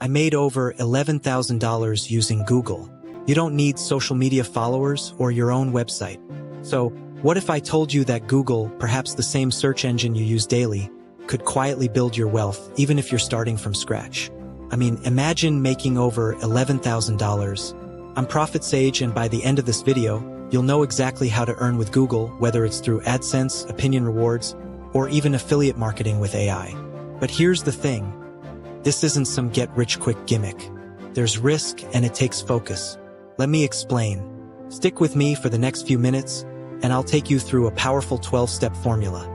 I made over $11,000 using Google. You don't need social media followers or your own website. So, what if I told you that Google, perhaps the same search engine you use daily, could quietly build your wealth even if you're starting from scratch? I mean, imagine making over $11,000. I'm Profit Sage, and by the end of this video, you'll know exactly how to earn with Google, whether it's through AdSense, opinion rewards, or even affiliate marketing with AI. But here's the thing. This isn't some get-rich-quick gimmick. There's risk and it takes focus. Let me explain. Stick with me for the next few minutes, and I'll take you through a powerful 12-step formula.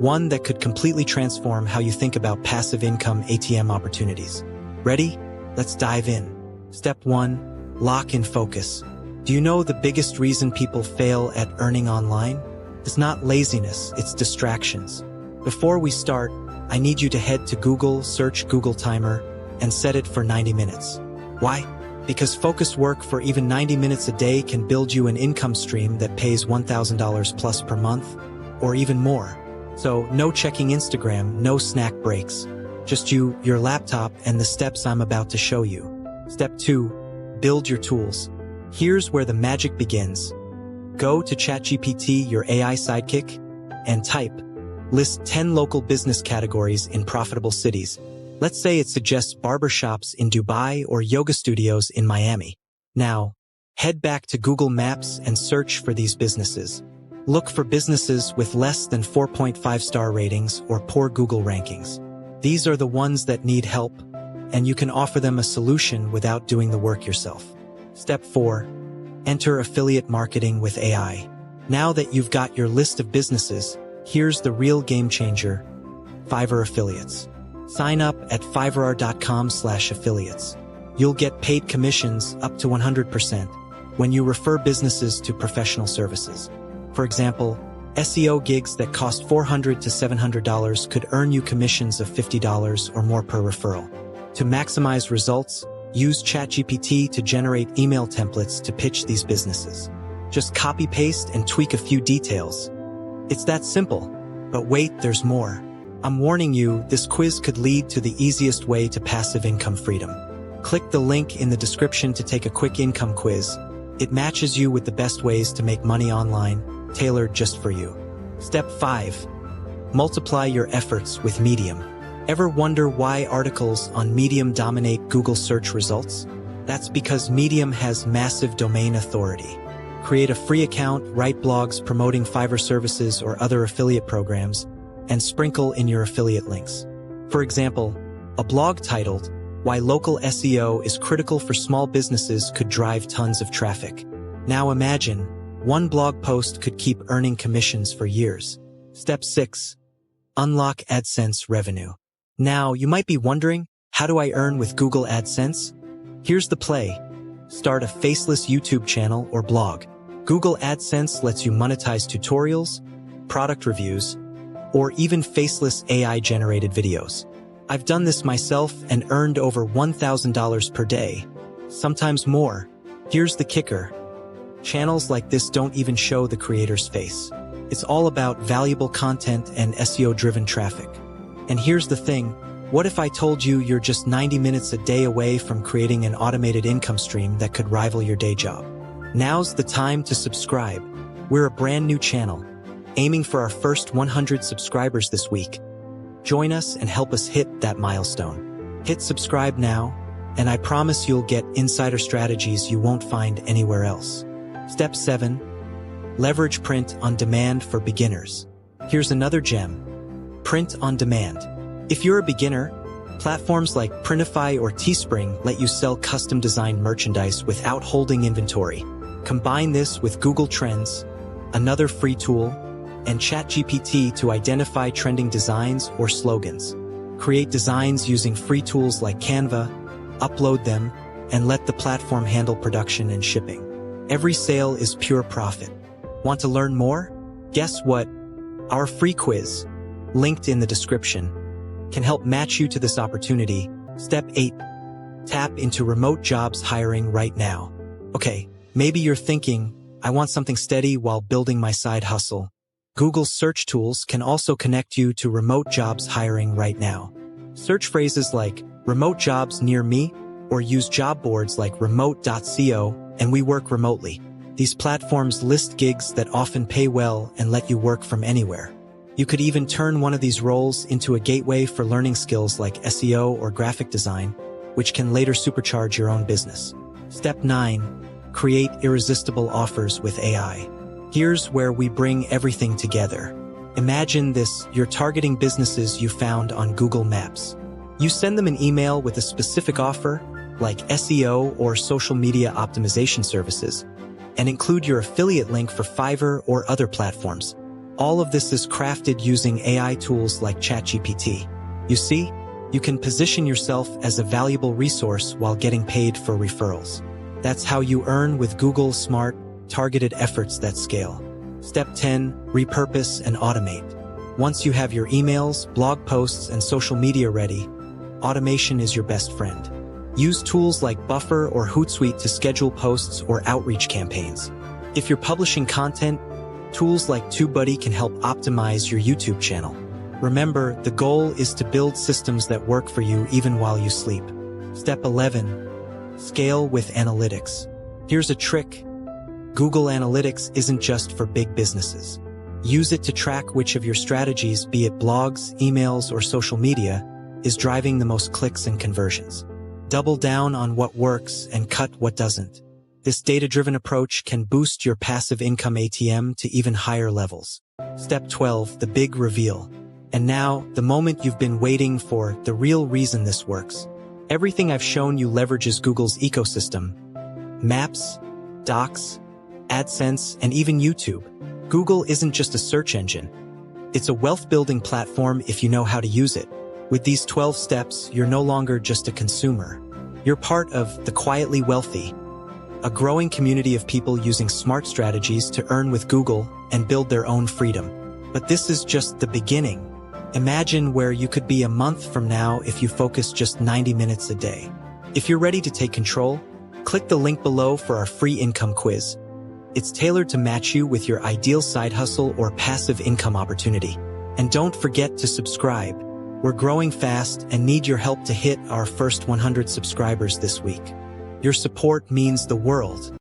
One that could completely transform how you think about passive income ATM opportunities. Ready? Let's dive in. Step 1. Lock in focus. Do you know the biggest reason people fail at earning online? It's not laziness, it's distractions. Before we start, I need you to head to Google, search Google Timer, and set it for 90 minutes. Why? Because focused work for even 90 minutes a day can build you an income stream that pays $1,000 plus per month, or even more. So, no checking Instagram, no snack breaks. Just you, your laptop, and the steps I'm about to show you. Step 2. Build your tools. Here's where the magic begins. Go to ChatGPT, your AI sidekick, and type, list 10 local business categories in profitable cities. Let's say it suggests barbershops in Dubai or yoga studios in Miami. Now, head back to Google Maps and search for these businesses. Look for businesses with less than 4.5-star ratings or poor Google rankings. These are the ones that need help, and you can offer them a solution without doing the work yourself. Step 4. Enter affiliate marketing with AI. Now that you've got your list of businesses, here's the real game changer: Fiverr affiliates. Sign up at fiverr.com/affiliates. You'll get paid commissions up to 100% when you refer businesses to professional services. For example, SEO gigs that cost $400 to $700 could earn you commissions of $50 or more per referral. To maximize results, use ChatGPT to generate email templates to pitch these businesses. Just copy-paste and tweak a few details. It's that simple. But wait, there's more. I'm warning you, this quiz could lead to the easiest way to passive income freedom. Click the link in the description to take a quick income quiz. It matches you with the best ways to make money online, tailored just for you. Step 5. Multiply your efforts with Medium. Ever wonder why articles on Medium dominate Google search results? That's because Medium has massive domain authority. Create a free account, write blogs promoting Fiverr services or other affiliate programs, and sprinkle in your affiliate links. For example, a blog titled, "Why Local SEO is Critical for Small Businesses" could drive tons of traffic. Now imagine, one blog post could keep earning commissions for years. Step 6. Unlock AdSense revenue. Now, you might be wondering, how do I earn with Google AdSense? Here's the play. Start a faceless YouTube channel or blog. Google AdSense lets you monetize tutorials, product reviews, or even faceless AI-generated videos. I've done this myself and earned over $1,000 per day, sometimes more. Here's the kicker. Channels like this don't even show the creator's face. It's all about valuable content and SEO-driven traffic. And here's the thing, what if I told you you're just 90 minutes a day away from creating an automated income stream that could rival your day job? Now's the time to subscribe. We're a brand new channel, aiming for our first 100 subscribers this week. Join us and help us hit that milestone. Hit subscribe now, and I promise you'll get insider strategies you won't find anywhere else. Step 7. Leverage print on demand for beginners. Here's another gem. Print on demand. If you're a beginner, platforms like Printify or Teespring let you sell custom-designed merchandise without holding inventory. Combine this with Google Trends, another free tool, and ChatGPT to identify trending designs or slogans. Create designs using free tools like Canva, upload them, and let the platform handle production and shipping. Every sale is pure profit. Want to learn more? Guess what? Our free quiz, linked in the description, can help match you to this opportunity. Step 8. Tap into remote jobs hiring right now. Okay, maybe you're thinking, I want something steady while building my side hustle. Google's search tools can also connect you to remote jobs hiring right now. Search phrases like remote jobs near me, or use job boards like remote.co, and we work remotely. These platforms list gigs that often pay well and let you work from anywhere. You could even turn one of these roles into a gateway for learning skills like SEO or graphic design, which can later supercharge your own business. Step 9. Create irresistible offers with AI. Here's where we bring everything together. Imagine this: you're targeting businesses you found on Google Maps. You send them an email with a specific offer, like SEO or social media optimization services, and include your affiliate link for Fiverr or other platforms. All of this is crafted using AI tools like ChatGPT. You see, you can position yourself as a valuable resource while getting paid for referrals. That's how you earn with Google's smart, targeted efforts that scale. Step 10. Repurpose and automate. Once you have your emails, blog posts, and social media ready, automation is your best friend. Use tools like Buffer or Hootsuite to schedule posts or outreach campaigns. If you're publishing content, tools like TubeBuddy can help optimize your YouTube channel. Remember, the goal is to build systems that work for you even while you sleep. Step 11. Scale with analytics. Here's a trick. Google Analytics isn't just for big businesses. Use it to track which of your strategies, be it blogs, emails, or social media, is driving the most clicks and conversions. Double down on what works and cut what doesn't. This data-driven approach can boost your passive income ATM to even higher levels. Step 12. The big reveal. And now, the moment you've been waiting for, the real reason this works. Everything I've shown you leverages Google's ecosystem. Maps, Docs, AdSense, and even YouTube. Google isn't just a search engine. It's a wealth-building platform if you know how to use it. With these 12 steps, you're no longer just a consumer. You're part of the quietly wealthy, a growing community of people using smart strategies to earn with Google and build their own freedom. But this is just the beginning. Imagine where you could be a month from now if you focus just 90 minutes a day. If you're ready to take control, click the link below for our free income quiz. It's tailored to match you with your ideal side hustle or passive income opportunity. And don't forget to subscribe. We're growing fast and need your help to hit our first 100 subscribers this week. Your support means the world.